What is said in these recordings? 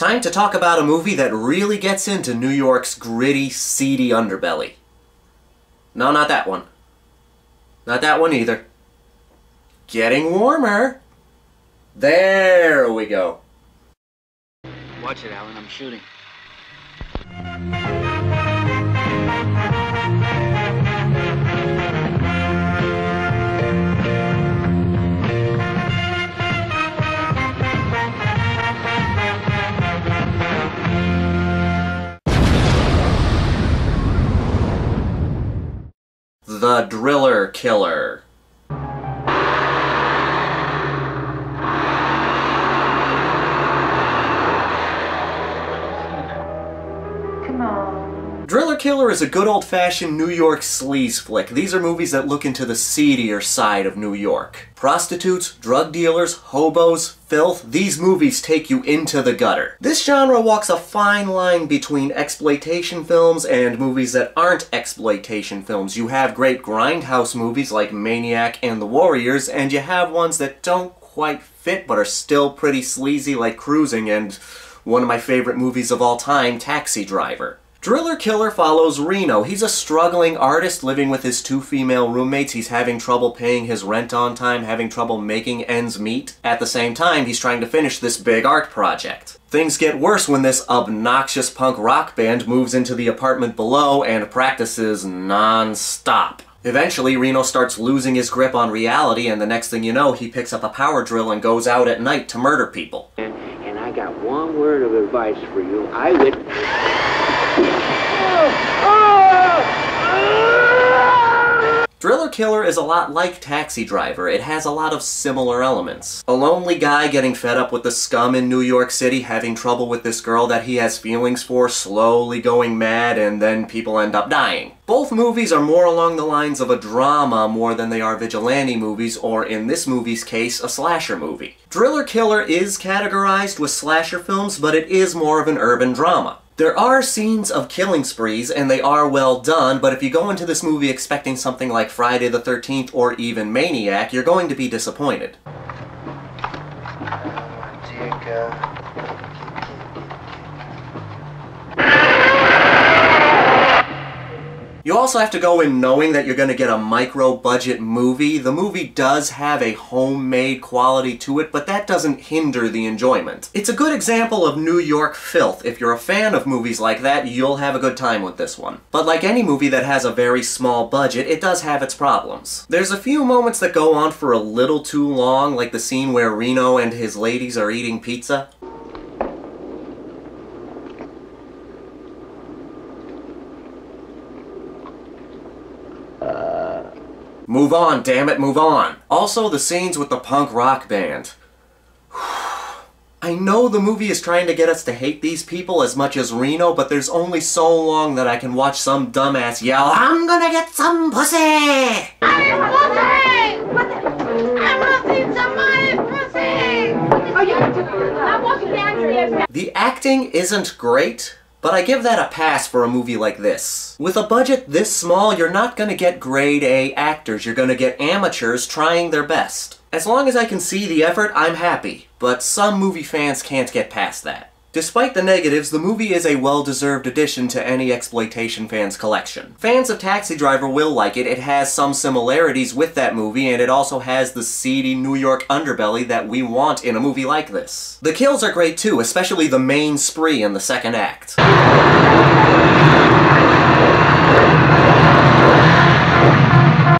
Time to talk about a movie that really gets into New York's gritty, seedy underbelly. No, not that one. Not that one either. Getting Warmer. There we go. Watch it, Alan. I'm shooting. The Driller Killer. Driller Killer is a good old-fashioned New York sleaze flick. These are movies that look into the seedier side of New York. Prostitutes, drug dealers, hobos, filth, these movies take you into the gutter. This genre walks a fine line between exploitation films and movies that aren't exploitation films. You have great Grindhouse movies like Maniac and The Warriors, and you have ones that don't quite fit but are still pretty sleazy like Cruising and one of my favorite movies of all time, Taxi Driver. Driller Killer follows Reno. He's a struggling artist living with his two female roommates. He's having trouble paying his rent on time, having trouble making ends meet. At the same time, he's trying to finish this big art project. Things get worse when this obnoxious punk rock band moves into the apartment below and practices non-stop. Eventually, Reno starts losing his grip on reality, and the next thing you know, he picks up a power drill and goes out at night to murder people. And I got one word of advice for you. I would... Driller Killer is a lot like Taxi Driver. It has a lot of similar elements. A lonely guy getting fed up with the scum in New York City, having trouble with this girl that he has feelings for, slowly going mad, and then people end up dying. Both movies are more along the lines of a drama more than they are vigilante movies, or in this movie's case, a slasher movie. Driller Killer is categorized with slasher films, but it is more of an urban drama. There are scenes of killing sprees, and they are well done, but if you go into this movie expecting something like Friday the 13th or even Maniac, you're going to be disappointed. You also have to go in knowing that you're going to get a micro-budget movie. The movie does have a homemade quality to it, but that doesn't hinder the enjoyment. It's a good example of New York filth. If you're a fan of movies like that, you'll have a good time with this one. But like any movie that has a very small budget, it does have its problems. There's a few moments that go on for a little too long, like the scene where Reno and his ladies are eating pizza. Move on, damn it, move on. Also, the scenes with the punk rock band. I know the movie is trying to get us to hate these people as much as Reno, but there's only so long that I can watch some dumbass yell, "I'm gonna get some pussy!" I'm gonna see somebody's pussy! Oh, yeah, I'm walking downstairs. The acting isn't great, but I give that a pass for a movie like this. With a budget this small, you're not gonna get grade A actors, you're gonna get amateurs trying their best. As long as I can see the effort, I'm happy, but some movie fans can't get past that. Despite the negatives, the movie is a well-deserved addition to any exploitation fan's collection. Fans of Taxi Driver will like it. It has some similarities with that movie, and it also has the seedy New York underbelly that we want in a movie like this. The kills are great too, especially the main spree in the second act.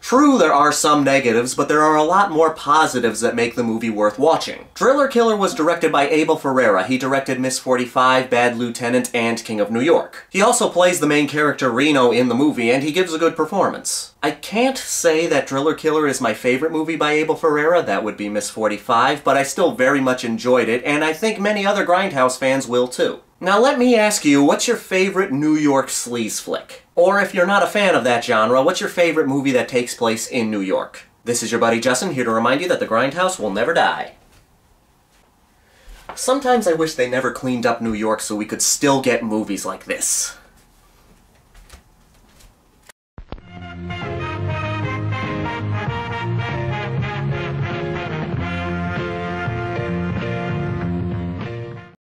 True, there are some negatives, but there are a lot more positives that make the movie worth watching. Driller Killer was directed by Abel Ferrara. He directed Miss 45, Bad Lieutenant, and King of New York. He also plays the main character Reno in the movie, and he gives a good performance. I can't say that Driller Killer is my favorite movie by Abel Ferrara, that would be Miss 45, but I still very much enjoyed it, and I think many other Grindhouse fans will too. Now let me ask you, what's your favorite New York sleaze flick? Or if you're not a fan of that genre, what's your favorite movie that takes place in New York? This is your buddy Justin, here to remind you that the Grindhouse will never die. Sometimes I wish they never cleaned up New York so we could still get movies like this.